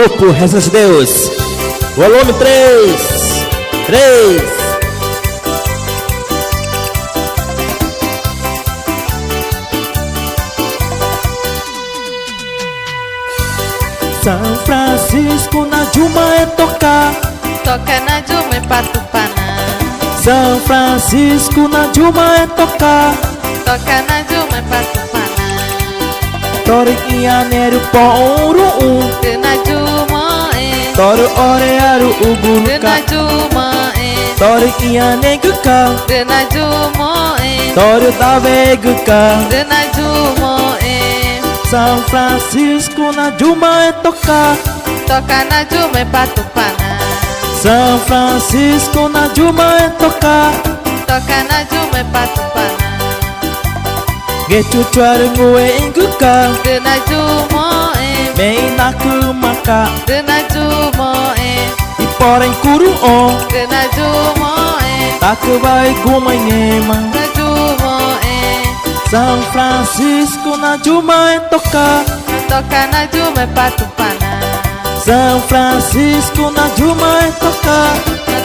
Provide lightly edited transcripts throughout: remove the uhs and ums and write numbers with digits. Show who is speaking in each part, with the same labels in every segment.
Speaker 1: Grupo Rezas de Deus, volume 3. São Francisco na Juma é tocar,
Speaker 2: toca na Juma é Patupanã.
Speaker 1: São Francisco na Juma é tocar,
Speaker 2: toca na Juma é Patupanã.
Speaker 1: Toro Ianeiro Pouro
Speaker 2: na Juma é
Speaker 1: Toro Orearu
Speaker 2: na
Speaker 1: Uguruca,
Speaker 2: Juma é
Speaker 1: Toro Ianeguca,
Speaker 2: na Juma é
Speaker 1: Toro Daveguca.
Speaker 2: na Juma é
Speaker 1: São Francisco na Juma é tocar,
Speaker 2: toca na Juma é Patupanã.
Speaker 1: São Francisco na Juma é tocar,
Speaker 2: toca na Juma é Patupanã.
Speaker 1: Getu Chuarangu é Inguca,
Speaker 2: na Juma é
Speaker 1: Meina Kumaka,
Speaker 2: na Juma é
Speaker 1: e porém Curuon,
Speaker 2: na Juma é
Speaker 1: Takubai Gumanhema.
Speaker 2: na Juma é
Speaker 1: São Francisco na Juma é tocar,
Speaker 2: toca na Juma é Patupanã.
Speaker 1: São Francisco na Juma é tocar,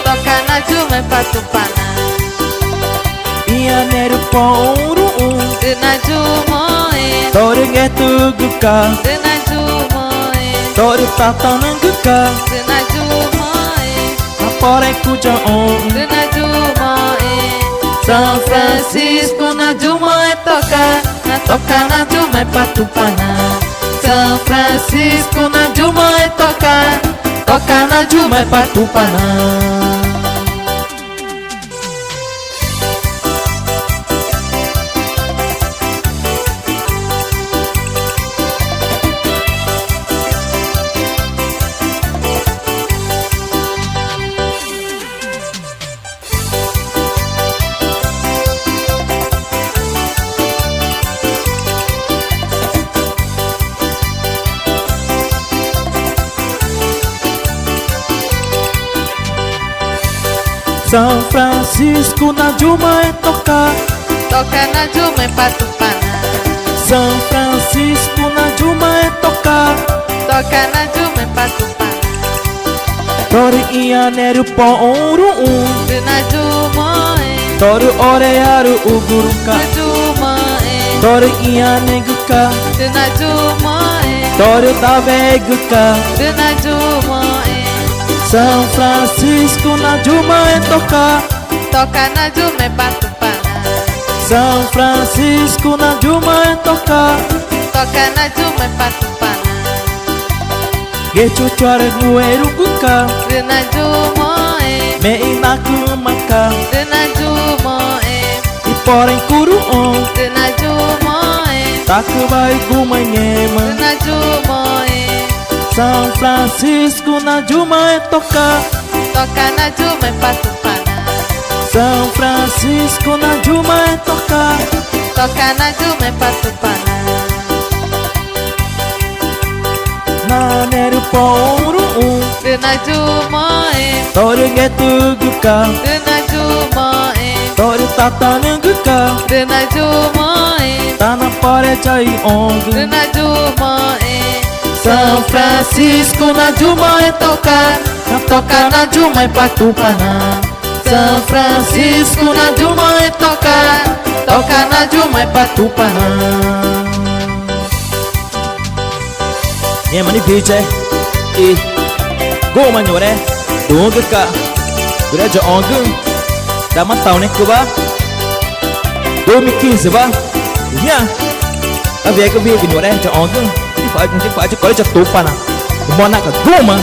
Speaker 2: toca na Juma é Patupanã.
Speaker 1: Ianeiro Pouro
Speaker 2: na Juma é
Speaker 1: Toro Getuguca,
Speaker 2: na Juma é
Speaker 1: Toro Tatananguca,
Speaker 2: na Juma é
Speaker 1: na porém Cujaon.
Speaker 2: na Juma é
Speaker 1: São Francisco na Juma é tocar, toca na Juma é Patupanã. São Francisco na Juma é tocar, toca na Juma é Patupanã. São Francisco na Juma é tocar,
Speaker 2: toca na Juma é Patupanã.
Speaker 1: São Francisco na Juma é tocar,
Speaker 2: toca na Juma é Patupanã.
Speaker 1: Toro Ianeiro Pouro
Speaker 2: na Juma é
Speaker 1: Toro Orearu Uguruca,
Speaker 2: na Juma é
Speaker 1: Toro Ianeguca,
Speaker 2: na Juma é
Speaker 1: Toro Daveguca.
Speaker 2: na Juma é
Speaker 1: São Francisco na Juma é tocar,
Speaker 2: toca na Juma é Patupanã.
Speaker 1: São Francisco na Juma é tocar,
Speaker 2: toca na Juma é Patupanã.
Speaker 1: Getu Chuarangu é Uguruca,
Speaker 2: na Juma é
Speaker 1: Meina Kumaka,
Speaker 2: na Juma é
Speaker 1: e porém Curuon,
Speaker 2: na Juma é
Speaker 1: Takubai Gumanhema.
Speaker 2: na Juma é
Speaker 1: São Francisco na Juma é tocar,
Speaker 2: toca na Juma é Patupanã.
Speaker 1: São Francisco na Juma é tocar,
Speaker 2: toca na Juma é Patupanã.
Speaker 1: Naneiro Pouro
Speaker 2: na Juma é
Speaker 1: Toro Getuguca,
Speaker 2: na Juma é
Speaker 1: Toro Tatananguca,
Speaker 2: na Juma é
Speaker 1: tá na parede aí onde.
Speaker 2: na Juma é
Speaker 1: São Francisco na Juma é tocar, toca na Juma é Patupanã. São Francisco na Juma é tocar, toca na Juma é Patupanã. E mani biche e goma nhore dunga ka duraja ongun da matau ne kuba 2015 ba nha a về cái việc nhore cho ongun thì phải cho coi cho tupana mona ka goma